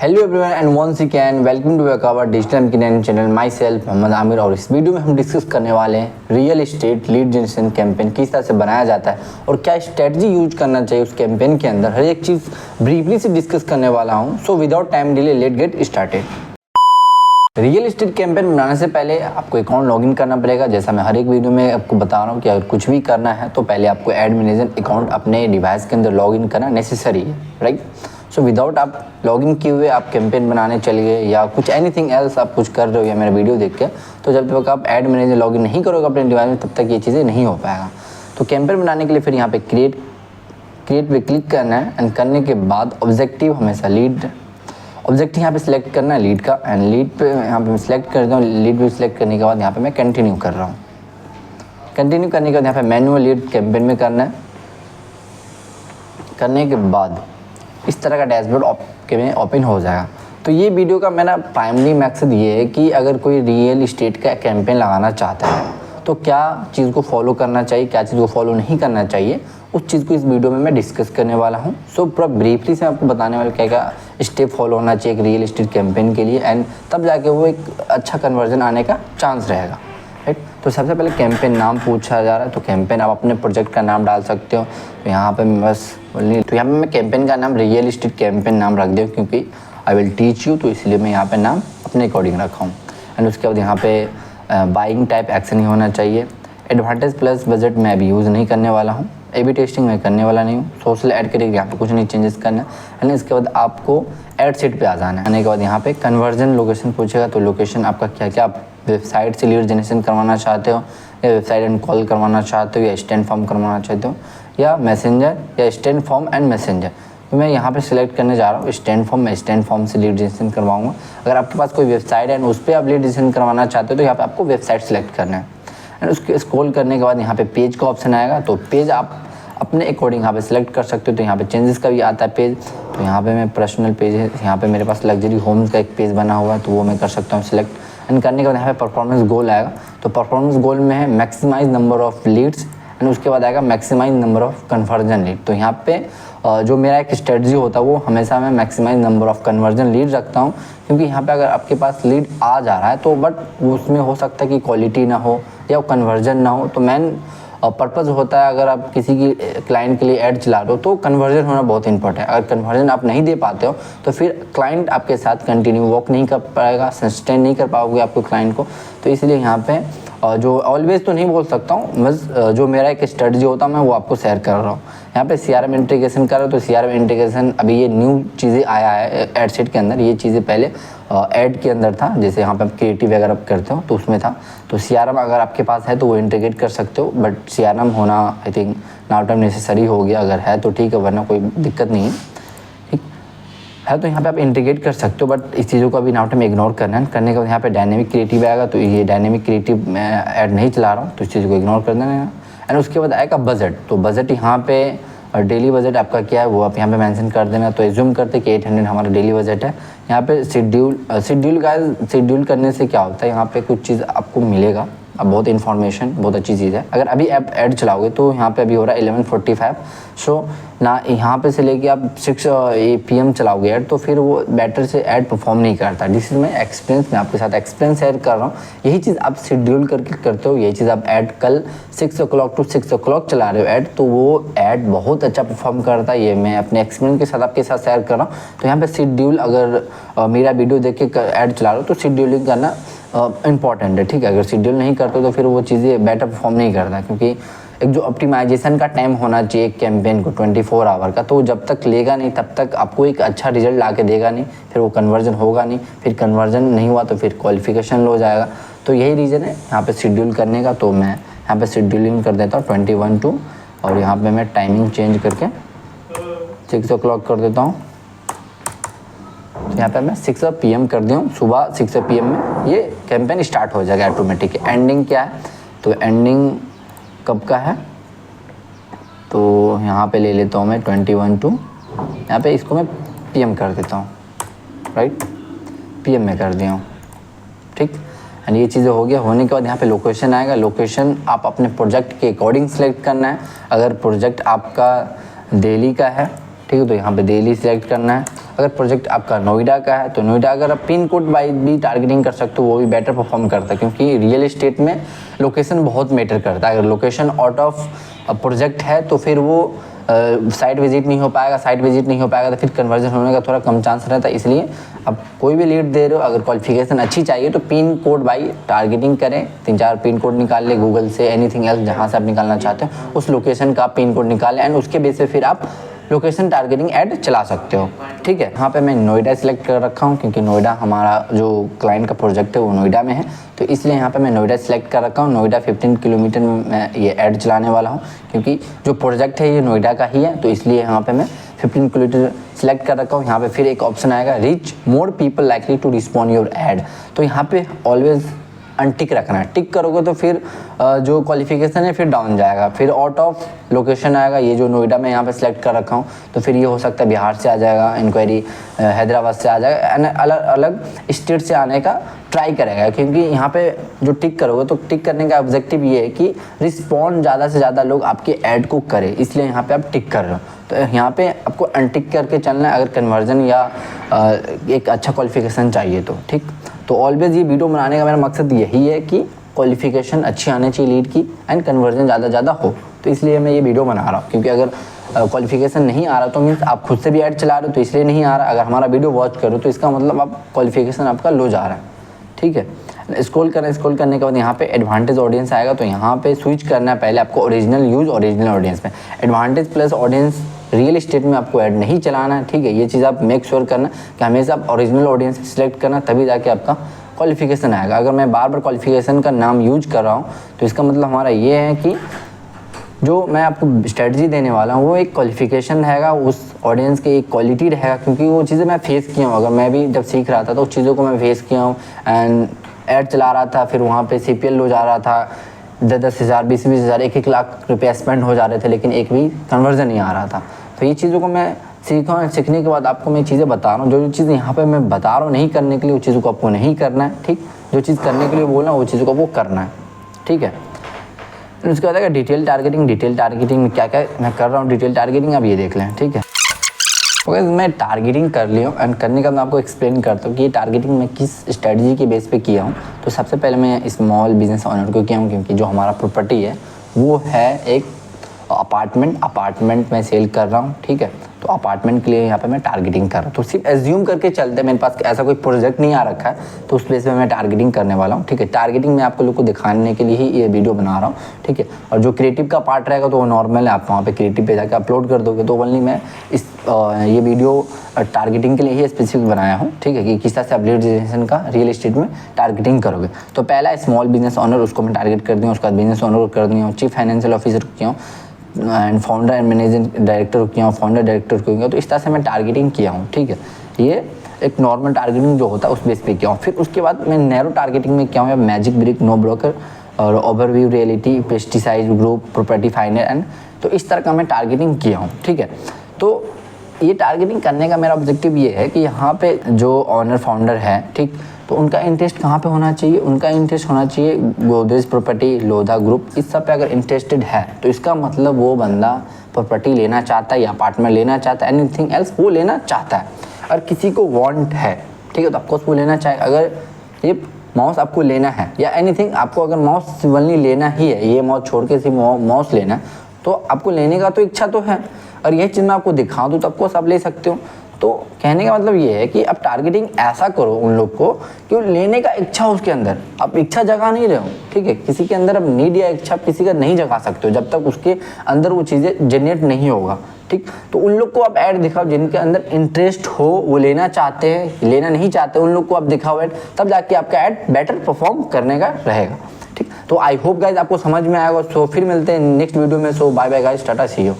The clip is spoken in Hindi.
Hello everyone and once again welcome to our digital एमकेन channel. Myself Mohammad Aamir और इस वीडियो में हम डिस्कस करने वाले हैं real estate lead generation campaign किस तरह से बनाया जाता है और क्या स्ट्रेटजी यूज करना चाहिए उस कैंपेन के अंदर। हर एक चीज़ ब्रीफली से डिस्कस करने वाला हूँ। So without time delay let get started. Real estate campaign बनाने से पहले आपको अकाउंट लॉगिन करना पड़ेगा। जैसा मैं हर एक वीडियो में आपको बता रहा हूँ कि अगर कुछ भी करना है तो पहले आपको एड मैनेजर अकाउंट अपने डिवाइस के अंदर लॉगिन करना नेसेसरी है, राइट। सो विदाउट आप लॉगिन किए हुए आप कैंपेन बनाने चले गए या कुछ एनीथिंग एल्स आप कुछ कर रहे हो या मेरा वीडियो देख के, तो जब तक आप एड मैनेजर लॉगिन नहीं करोगे अपने डिवाइस में तब तक ये चीज़ें नहीं हो पाएगा। तो कैंपेन बनाने के लिए फिर यहाँ पे क्रिएट पे क्लिक करना है एंड करने के बाद ऑब्जेक्टिव हमेशा लीड ऑब्जेक्टिव यहाँ पे सिलेक्ट करना है लीड का। एंड लीड पे यहाँ पे मैं सिलेक्ट कर दूँ। लीड पे सिलेक्ट करने के बाद यहाँ पे मैं कंटिन्यू कर रहा हूँ। कंटिन्यू करने के बाद यहाँ पे मैनुअल लीड कैंपेन में करना है। करने के बाद इस तरह का डैशबोर्ड आपके में ओपन हो जाएगा। तो ये वीडियो का मेरा प्राइमरी मकसद ये है कि अगर कोई रियल इस्टेट का कैंपेन लगाना चाहता है तो क्या चीज़ को फॉलो करना चाहिए, क्या चीज़ को फॉलो नहीं करना चाहिए, उस चीज़ को इस वीडियो में मैं डिस्कस करने वाला हूँ। सो पूरा ब्रीफली से आपको बताने वाला क्या क्या स्टेप फॉलो होना चाहिए एक रियल इस्टेट कैंपेन के लिए, एंड तब जाके वो एक अच्छा कन्वर्जन आने का चांस रहेगा, राइट। तो सबसे पहले कैंपेन नाम पूछा जा रहा है, तो कैंपेन आप अपने प्रोजेक्ट का नाम डाल सकते हो। तो यहाँ पे मैं बस तो यहाँ पे मैं कैंपेन का नाम रियल इस्टेट कैंपेन नाम रख दूँ क्योंकि आई विल टीच यू, तो इसलिए मैं यहाँ पे नाम अपने अकॉर्डिंग रखा हूँ। एंड उसके बाद यहाँ पे बाइंग टाइप एक्शन ही होना चाहिए। एडवांटेज प्लस बजट मैं अभी यूज़ नहीं करने वाला हूँ। A/B टेस्टिंग मैं करने वाला नहीं हूँ। सोशल ऐड करेंगे, यहाँ पे कुछ नहीं चेंजेस करना है। एंड इसके बाद आपको ऐड सेट पे आ जाना है। आने के बाद यहाँ पे कन्वर्जन लोकेशन पूछेगा, तो लोकेशन आपका क्या क्या आप वेबसाइट से लीड जनरेशन करवाना चाहते हो या वेबसाइट एंड कॉल करवाना चाहते हो या स्टैंड फॉर्म करवाना चाहते हो या मैसेंजर या स्टैंड फॉर्म एंड मैसेंजर। तो मैं यहाँ पे सिलेक्ट करने जा रहा हूँ स्टैंड फॉर्म। मैं स्टैंड फॉर्म से लीड जनरेशन करवाऊँगा। अगर आपके पास कोई वेबसाइट है एंड उस पर आप लीड जनरेशन करवाना चाहते हो तो यहाँ पे आपको वेबसाइट सेलेक्ट करना है। एंड उसके स्क्रॉल करने के बाद यहाँ पे पेज का ऑप्शन आएगा, तो पेज आप अपने अकॉर्डिंग यहाँ पे सिलेक्ट कर सकते हो। तो यहाँ पे चेंजेस का भी आता है पेज। तो यहाँ पे मैं पर्सनल पेज है, यहाँ पे मेरे पास लग्जरी होम्स का एक पेज बना हुआ है, तो वो मैं कर सकता हूँ सिलेक्ट। एंड करने के बाद यहाँ पे परफॉर्मेंस गोल आएगा। तो परफॉर्मेंस गोल में है maximize number of leads and उसके बाद आएगा maximize number of conversion lead. तो यहाँ पे जो मेरा एक स्ट्रेटजी होता है वो हमेशा मैं maximize number of conversion lead रखता हूँ, क्योंकि यहाँ पे अगर आपके पास लीड आ जा रहा है तो बट उसमें हो सकता है कि क्वालिटी ना हो या कन्वर्जन ना हो। तो मेन पर्पज़ होता है अगर आप किसी की क्लाइंट के लिए ऐड चला रहे हो तो कन्वर्जन होना बहुत इंपॉर्टेंट है। अगर कन्वर्जन आप नहीं दे पाते हो तो फिर क्लाइंट आपके साथ कंटिन्यू वर्क नहीं कर पाएगा, सस्टेन नहीं कर पाओगे आपको क्लाइंट को। तो इसलिए यहाँ पे जो ऑलवेज तो नहीं बोल सकता हूँ, बस जो मेरा एक स्ट्रेटजी होता है मैं वो आपको शेयर कर रहा हूँ। यहाँ पे CRM इंटीग्रेशन कर रहा हूँ, तो CRM इंटीग्रेशन अभी ये न्यू चीज़ें आया है एड सेट के अंदर। ये चीज़ें पहले ऐड के अंदर था, जैसे यहाँ पे आप क्रिएटिव अगर आप करते हो तो उसमें था। तो CRM अगर आपके पास है तो वो इंटीग्रेट कर सकते हो, बट CRM होना I think now time necessary हो गया। अगर है तो ठीक है, वरना कोई दिक्कत नहीं है, ठीक है। तो यहाँ पे आप इंटीग्रेट कर सकते हो, बट इस चीज़ों को अभी नाउ टाइम इग्नोर करना है। करने के बाद यहाँ पे डायनेमिक क्रिएटिव आएगा, तो ये डायनेमिक क्रिएटिव मैं ऐड नहीं चला रहा हूँ, तो इस चीज़ को इग्नोर कर देना है। एंड उसके बाद आएगा बजट। तो बजट यहाँ पे डेली बजट आपका क्या है वो आप यहाँ पे मेंशन कर देना। तो एज्यूम करते कि 800 हमारा डेली बजट है। यहाँ पे शेड्यूल करने से क्या होता है, यहाँ पे कुछ चीज़ आपको मिलेगा। अब बहुत इन्फॉर्मेशन बहुत अच्छी चीज़ है। अगर अभी आप ऐड चलाओगे तो यहाँ पे अभी हो रहा है 11:45। सो ना यहाँ पे से लेके आप 6 PM चलाओगे ऐड, तो फिर वो बैटर से ऐड परफॉर्म नहीं करता। जिस मैं एक्सपीरियंस में आपके साथ एक्सपीरियंस शेयर कर रहा हूँ। यही चीज़ आप शेड्यूल करके करते हो, यही चीज़ आप ऐड कल 6 o'clock to 6 o'clock चला रहे हो ऐड, तो वो ऐड बहुत अच्छा परफॉर्म करता है। ये मैं अपने एक्सपीरियंस के साथ आपके साथ शेयर कर रहा हूँ। तो यहाँ पे शेड्यूल अगर मेरा वीडियो देख के ऐड चला रहे हो तो शेड्यूलिंग करना इम्पॉर्टेंट है, ठीक है। अगर शेड्यूल नहीं करते तो फिर वो चीज़ें बेटर परफॉर्म नहीं करता, क्योंकि एक जो ऑप्टिमाइजेशन का टाइम होना चाहिए कैंपेन को 24 आवर का, तो जब तक लेगा नहीं तब तक आपको एक अच्छा रिजल्ट ला के देगा नहीं, फिर वो कन्वर्जन होगा नहीं। फिर कन्वर्जन नहीं हुआ तो फिर क्वालिफिकेशन लो जाएगा। तो यही रीज़न है यहाँ पे शेड्यूल करने का। तो मैं यहाँ पे शेड्यूलिंग कर देता हूँ 21 to, और यहाँ पे मैं टाइमिंग चेंज करके 6 o'clock कर देता हूँ। तो यहाँ पे मैं 6 PM कर दिया हूँ। सुबह 6 PM में ये कैंपेन स्टार्ट हो जाएगा ऑटोमेटिक। एंडिंग क्या है, तो एंडिंग कब का है, तो यहाँ पे ले लेता हूँ मैं 21 to, यहाँ पे इसको मैं PM कर देता हूँ, राइट। PM में कर दिया हूँ, ठीक। एंड ये चीज़ें हो गया। होने के बाद यहाँ पे लोकेशन आएगा। लोकेशन आप अपने प्रोजेक्ट के अकॉर्डिंग सेलेक्ट करना है। अगर प्रोजेक्ट आपका दिल्ली का है, ठीक है, तो यहाँ पे दिल्ली सेलेक्ट करना है। अगर प्रोजेक्ट आपका नोएडा का है तो नोएडा अगर आप पिन कोड वाइज भी टारगेटिंग कर सकते हो वो भी बेटर परफॉर्म करता है, क्योंकि रियल एस्टेट में लोकेशन बहुत मैटर करता है। अगर लोकेशन आउट ऑफ प्रोजेक्ट है तो फिर वो साइट विजिट नहीं हो पाएगा, साइट विजिट नहीं हो पाएगा तो फिर कन्वर्जन होने का थोड़ा कम चांस रहता है। इसलिए अब कोई भी लीड दे रहे हो, अगर क्वालिफिकेशन अच्छी चाहिए तो पिन कोड बाई टारगेटिंग करें, 3-4 पिन कोड निकाल ले गूगल से, एनीथिंग एल्स जहाँ से आप निकालना चाहते हो उस लोकेशन का पिन कोड निकालें एंड उसके बेस पे फिर आप लोकेशन टारगेटिंग ऐड चला सकते हो। ठीक है, यहाँ पे मैं नोएडा सिलेक्ट कर रखा हूँ क्योंकि नोएडा हमारा जो क्लाइंट का प्रोजेक्ट है वो नोएडा में है, तो इसलिए यहाँ पे मैं नोएडा सिलेक्ट कर रखा हूँ। नोएडा 15 किलोमीटर में मैं ये ऐड चलाने वाला हूँ क्योंकि जो प्रोजेक्ट है ये नोएडा का ही है, तो इसलिए यहाँ पे मैं 15 किलोमीटर सिलेक्ट कर रखा हूँ। यहाँ पे फिर एक ऑप्शन आएगा reach more people likely to respond your ad, तो यहाँ पे ऑलवेज अनटिक रखना है। टिक करोगे तो फिर जो क्वालिफिकेशन है फिर डाउन जाएगा, फिर आउट ऑफ लोकेशन आएगा। ये जो नोएडा में यहाँ पे सिलेक्ट कर रखा हूँ तो फिर ये हो सकता है बिहार से आ जाएगा, इंक्वायरी हैदराबाद से आ जाएगा, अलग अलग स्टेट से आने का ट्राई करेगा। क्योंकि यहाँ पे जो टिक करोगे तो टिक करने का ऑब्जेक्टिव ये है कि रिस्पॉन्ड ज़्यादा से ज़्यादा लोग आपके ऐड को करें, इसलिए यहाँ पे आप टिक कर रहे हो। तो यहाँ पे आपको अनटिक करके चलना है अगर कन्वर्जन या एक अच्छा क्वालिफिकेशन चाहिए तो। ठीक, तो ऑलवेज ये वीडियो बनाने का मेरा मकसद यही है कि क्वालिफिकेशन अच्छी आनी चाहिए लीड की एंड कन्वर्जन ज़्यादा हो, तो इसलिए मैं ये वीडियो बना रहा हूँ। क्योंकि अगर क्वालिफिकेशन नहीं आ रहा तो मीन्स आप खुद से भी ऐड चला रहे हो तो इसलिए नहीं आ रहा। अगर हमारा वीडियो वॉच करो तो इसका मतलब आप क्वालिफिकेशन आपका लो जा रहा है। ठीक है, स्क्रॉल करने के बाद यहाँ पे एडवांटेज ऑडियंस आएगा, तो यहाँ पे स्विच करना है पहले आपको ओरिजिनल यूज ओरिजिनल ऑडियंस में। Advantage plus audience real estate में आपको ऐड नहीं चलाना है। ठीक है, ये चीज़ आप मेक श्योर करना कि हमेशा आप ओरिजिनल ऑडियंस सिलेक्ट करना, तभी जाके आपका क्वालिफिकेशन आएगा। अगर मैं बार बार क्वालिफिकेशन का नाम यूज कर रहा हूँ तो इसका मतलब हमारा ये है कि जो मैं आपको स्ट्रेटजी देने वाला हूँ वो एक क्वालिफिकेशन रहेगा, उस ऑडियंस की एक क्वालिटी रहेगा, क्योंकि वो चीज़ें मैं फेस किया हूँ। अगर मैं भी जब सीख रहा था तो उस चीज़ों को मैं फेस किया हूँ एंड ऐड चला रहा था, फिर वहाँ पे CPL लो जा रहा था, 10-10 हज़ार 20-20 हज़ार 1-1 लाख रुपया स्पेंड हो जा रहे थे, लेकिन एक भी कन्वर्जन नहीं आ रहा था। तो ये चीज़ों को मैं सीखा, सीखने के बाद आपको मैं चीज़ें बता रहा हूँ। जो चीज़ यहाँ पे मैं बता रहा हूँ नहीं करने के लिए, वो चीज़ों को आपको नहीं करना है। ठीक, जो चीज़ करने के लिए बोल रहा हूँ वो चीज़ों को वो करना है। ठीक है, उसके बाद आएगा डिटेल टारगेटिंग में क्या क्या मैं कर रहा हूँ। डिटेल टारगेटिंग आप ये देख लें। ठीक है, ओके, मैं टारगेटिंग कर लिया हूँ एंड करने का मैं आपको एक्सप्लेन करता हूँ कि ये टारगेटिंग मैं किस स्ट्रेटजी के बेस पे किया हूँ। तो सबसे पहले मैं स्मॉल बिजनेस ओनर को किया हूँ, क्योंकि जो हमारा प्रॉपर्टी है वो है एक अपार्टमेंट में सेल कर रहा हूँ। ठीक है, तो अपार्टमेंट के लिए यहाँ पे मैं टारगेटिंग कर रहा हूँ। तो सिर्फ एज्यूम करके चलते, मेरे पास ऐसा कोई प्रोजेक्ट नहीं आ रखा है तो उस बेस पे मैं टारगेटिंग करने वाला हूँ। ठीक है, टारगेटिंग मैं आपको लोग को दिखाने के लिए ही ये वीडियो बना रहा हूँ। ठीक है, और जो क्रिएटिव का पार्ट रहेगा तो वो नॉर्मल है, आप वहाँ पे क्रिएटिव पे जाकर अपलोड कर दोगे। तो ओनली मैं ये वीडियो टारगेटिंग के लिए ही स्पेसिफिक बनाया हूँ। ठीक है, कि किस तरह से आप लीड जनरेशन का रियल एस्टेट में टारगेटिंग करोगे। तो पहला स्मॉल बिजनेस ओनर, उसको मैं टारगेट कर दिया। उसके बाद बिजनेस ओनर को कर दिया, चीफ फाइनेंशियल ऑफिसर को किया हूँ and founder and managing director को किया हूँ, फाउंडर डायरेक्टर को किया। तो इस तरह से मैं टारगेटिंग किया हूँ। ठीक है, ये एक नॉर्मल टारगेटिंग जो होता है उस बेस पे किया हूँ। फिर उसके बाद मैं नैरो टारगेटिंग में किया हूँ, मैजिक ब्रिक, नो ब्रोकर और overview reality, pesticide group, property final and, तो इस तरह का मैं टारगेटिंग किया हूँ। ठीक है, तो ये टारगेटिंग करने का मेरा ऑब्जेक्टिव ये है कि यहाँ पे जो ऑनर फाउंडर है, ठीक, तो उनका इंटरेस्ट कहाँ पे होना चाहिए? उनका इंटरेस्ट होना चाहिए गोदरेज प्रॉपर्टी, लोधा ग्रुप, इस सब पे अगर इंटरेस्टेड है तो इसका मतलब वो बंदा प्रॉपर्टी लेना चाहता है या अपार्टमेंट लेना चाहता है, एनीथिंग एल्स वो लेना चाहता है। और किसी को वांट है, ठीक है, तो ऑफकोर्स वो लेना चाहे। अगर ये माउस आपको लेना है या एनीथिंग, आपको अगर माउस सिवलनी लेना ही है, ये माउस छोड़ के सिर्फ माउस लेना है, तो आपको लेने का तो इच्छा तो है, और यह चीज़ मैं आपको दिखा दूँ तो आपको सब ले सकते हो। तो कहने का मतलब ये है कि आप टारगेटिंग ऐसा करो उन लोग को कि लेने का इच्छा हो उसके अंदर। आप इच्छा जगा नहीं रहे हो, ठीक है, किसी के अंदर अब नीड या इच्छा किसी का नहीं जगा सकते हो जब तक उसके अंदर वो चीज़ें जनरेट नहीं होगा। ठीक, तो उन लोग को आप ऐड दिखाओ जिनके अंदर इंटरेस्ट हो, वो लेना चाहते हैं, लेना नहीं चाहते उन लोग को आप दिखाओ ऐड, तब जाके आपका ऐड बेटर परफॉर्म करने का रहेगा। ठीक, तो आई होप गाइज आपको समझ में आएगा। सो फिर मिलते हैं नेक्स्ट वीडियो में। So bye bye guys, tata, see you.